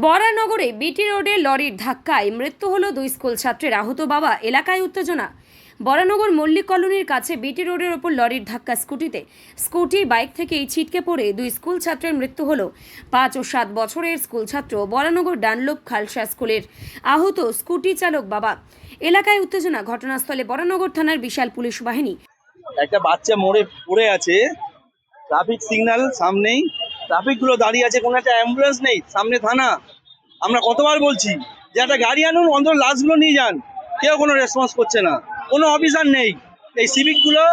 বরানগরে বিটি রোডে লরির ধাক্কায় মৃত্যু হলো দুই স্কুল ছাত্রের, আহত বাবা। এলাকায় উত্তেজনা। বরানগর মল্লিক কলোনির কাছে বিটি রোডের ওপর লরির ধাক্কা স্কুটি বাইক থেকেই ছিটকে পড়ে দুই স্কুল ছাত্রের মৃত্যু হলো। 5 ও 7 বছরের স্কুল ছাত্র বরানগর ডানলোপ খালসা স্কুলের, আহত স্কুটি চালক বাবা। এলাকায় উত্তেজনা। ঘটনাস্থলে বরানগর থানার বিশাল পুলিশ বাহিনী। একটা বাচ্চা মরে পড়ে আছে, ট্রাফিক সিগন্যাল সামনেই, ট্রাফিক গুলো দাঁড়িয়ে আছে, কোনো একটা অ্যাম্বুলেন্স নেই, সামনে থানা। আমরা কতবার বলছি যে একটা গাড়ি আনুন, অন্তত লাশগুলো নিয়ে যান, কেউ কোনো রেসপন্স করছে না, কোনো অফিসার নেই। এই সিভিক গুলো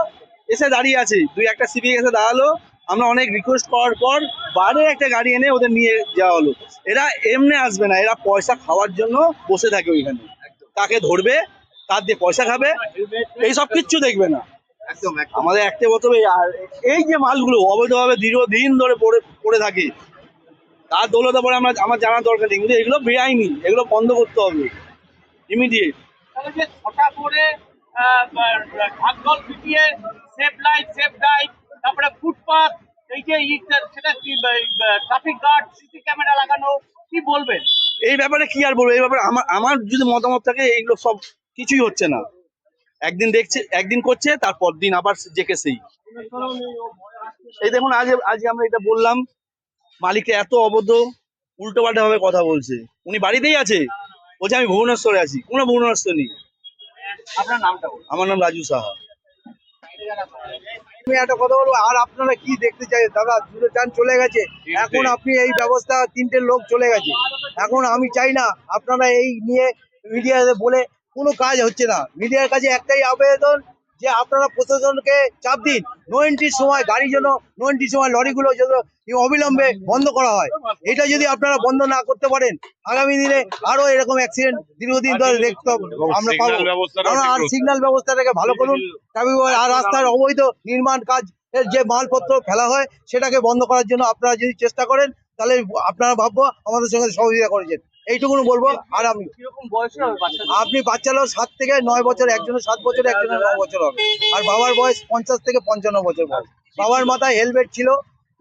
এসে দাঁড়িয়ে আছে, দুই একটা সিভিক এসে দাঁড়ালো, আমরা অনেক রিকোয়েস্ট করার পর বাইরে একটা গাড়ি এনে ওদের নিয়ে যাওয়া হলো। এরা এমনি আসবে না, এরা পয়সা খাওয়ার জন্য বসে থাকে ওইখানে, তাকে ধরবে, তার দিয়ে পয়সা খাবে, এইসব কিচ্ছু দেখবে না। আমাদের একটা বছর আর এই যে মালগুলো অবৈধভাবে দীর্ঘদিন ধরে পড়ে থাকে, তার দৌলতে পরে আমার জানার দরকার নেই, কিন্তু এগুলো বেআইনি, এগুলো বন্ধ করতে হবে ইমিডিয়েট। ছটা করে ঢাকঢোল পিটিয়ে সেফ লাইফ সেফ ড্রাইভ, তারপরে ফুটপাথ, এই যে সেটা কি ট্রাফিক গার্ড, সিসি ক্যামেরা লাগানো, কি বলবেন এই ব্যাপারে? কি আর বলবো এই ব্যাপারে, আমার যদি মতামত থাকে, এইগুলো সব কিছুই হচ্ছে না। একদিন দেখছে, একদিন করছে, তারপর দিন আবার জেকে সেই। এই দেখুন, আজ আমরা এটা বললাম, মালিককে এত অবৈধ উল্টো পাল্টা ভাবে কথা বলছে। উনি বাড়িতেই আছে, বলছে আমি ভুবনেশ্বরে আছি, কোনো ভুবনেশ্বর নেই। আপনার নামটা বলুন। আমার নাম রাজু সাহা। আমি একটা কথা বলবো, আর আপনারা কি দেখতে চাই দাদা? দুটো যান চলে গেছে, এখন আপনি এই ব্যবস্থা, তিনটে লোক চলে গেছে, এখন আমি চাই না আপনারা এই নিয়ে মিডিয়াতে বলে কোনো কাজ হচ্ছে না। মিডিয়ার কাছে একটাই আবেদন যে আপনারা প্রশাসনকে চাপ দিন, নো এন্ট্রির সময় গাড়ি যেন, নো এন্ট্রির সময় লরিগুলো যেন অবিলম্বে বন্ধ করা হয়। এটা যদি আপনারা বন্ধ না করতে পারেন, আগামী দিনে আরো এরকম অ্যাক্সিডেন্ট দীর্ঘদিন ধরে দেখতে আমরা পাবো। আর সিগন্যাল ব্যবস্থাটাকে ভালো করুন, আর রাস্তার অবৈধ নির্মাণ কাজ যে মালপত্র ফেলা হয় সেটাকে বন্ধ করার জন্য আপনারা যদি চেষ্টা করেন, তাহলে আপনারা ভাববো আমাদের সঙ্গে সহযোগিতা করেছেন, এইটুকু বলবো। আর আমি কিরকম বয়সে হবে বাচ্চা? আপনি বাচ্চা লোক 7 থেকে 9 বছর, একজনের 7 বছর, একজনের 9 বছর হবে। আর বাবার বয়স 50 থেকে 55 বছর বয়স। বাবার মাথায় হেলমেট ছিল,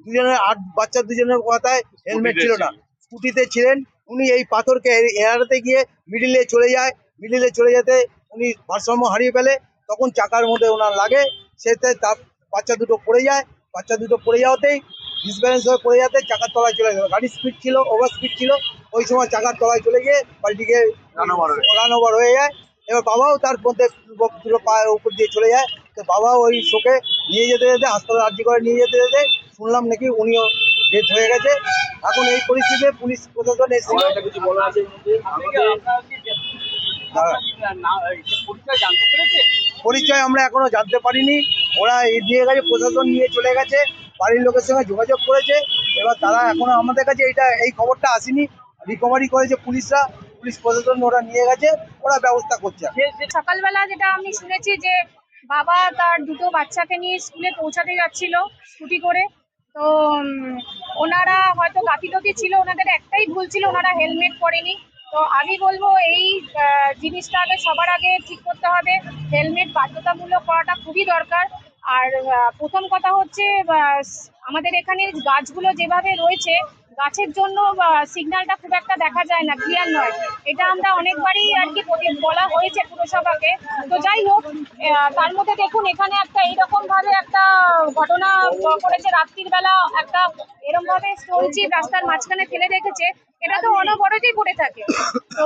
দুজনের, আর বাচ্চা দুজনের মাথায় হেলমেট ছিল না, স্কুটিতে ছিলেন। উনি এই পাথরকে এড়াতে গিয়ে মিডিলে চলে যেতে উনি ভারসাম্য হারিয়ে ফেলে, তখন চাকার মধ্যে ওনার লাগে, সেতে তার বাচ্চা দুটো পড়ে যাওয়াতেই ডিসব্যালেন্স হয়ে পড়ে যাতে চাকার তলায় চলে গেল। গাড়ির স্পিড ছিল, ওভার স্পিড ছিল, ওই সময় চাকার তলায় চলে গিয়ে পাল্টিকে রান ওভার হয়ে যায়। এবার বাবাও তার মধ্যে দুটো পায়ের উপর দিয়ে চলে যায়। তো বাবাও ওই শোকে নিয়ে যেতে হাসপাতালে আর্জি করে নিয়ে যেতে শুনলাম নাকি উনিও ডেথ হয়ে গেছে। এখন এই পরিস্থিতিতে পুলিশ প্রশাসন এসেছিল। পরিচয় জানতে পেরেছেন? পরিচয় আমরা এখনো জানতে পারিনি, ওরা নিয়ে গেছে, প্রশাসন নিয়ে চলে গেছে, বাড়ির লোকের সঙ্গে যোগাযোগ করেছে। এবার তারা এখনো আমাদের কাছে এই খবরটা আসেনি, রিকভারি করেছে পুলিশ প্রশাসন, ওরা নিয়ে গেছে, ওরা ব্যবস্থা করছে। সকালবেলা যেটা আমি শুনেছি যে বাবা তার দুটো বাচ্চাকে নিয়ে স্কুলে পৌঁছাতে যাচ্ছিল স্কুটি করে। তো ওনারা হয়তো গাফিলতি ছিল, ওনাদের একটাই ভুল ছিল, ওনারা হেলমেট পরেনি। তো আমি বলবো এই জিনিসটা আগে সবার আগে ঠিক করতে হবে, হেলমেট বাধ্যতামূলক করাটা খুবই দরকার। আর প্রথম কথা হচ্ছে আমাদের এখানে গাছগুলো যেভাবে রয়েছে, গাছের জন্য সিগন্যালটা খুব একটা দেখা যায় না, ক্লিয়ার নয়। এটা আমরা অনেকবারই আর কি বলা হয়েছে পুরসভাকে। তো যাই হোক, তার মধ্যে দেখুন এখানে একটা এইরকম ভাবে একটা ঘটনা করেছে, রাত্রির বেলা একটা এরকম ভাবে স্টোন চিপ রাস্তার মাঝখানে ফেলে রেখেছে। এটা তো অনবরতই পড়ে থাকে। তো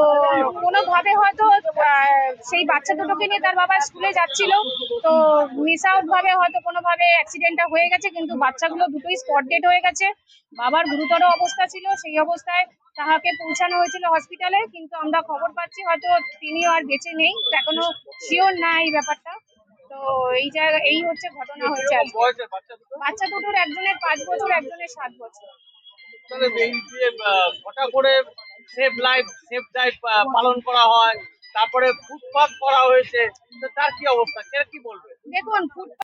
কোনোভাবে হয়তো সেই বাচ্চা দুটোকে নিয়ে তার বাবা স্কুলে যাচ্ছিল, তো মিস আউট ভাবে হয়তো কোনোভাবে অ্যাক্সিডেন্টটা হয়ে গেছে, কিন্তু বাচ্চাগুলো দুটোই স্পট ডেড হয়ে গেছে। বাবার গুরুতর অবস্থা ছিল, সেই অবস্থায় তাহাকে পৌঁছানো হয়েছিল হসপিটালে, কিন্তু আমরা খবর পাচ্ছি হয়তো তিনিও আর বেঁচে নেই, এখনো শিওর না এই ব্যাপারটা। তো এই হচ্ছে ঘটনা হয়েছে আজকে। বাচ্চা দুটোর একজনের 5 বছর, একজনের 7 বছর। এই যে ছটা করে সেফ লাইফ সেফ ড্রাইভ পালন করা হয়, তারপরে ফুটপাথ করা হয়েছে, তো তার কি অবস্থা, সেটা কি বলবে? দেখুন ফুটপাথ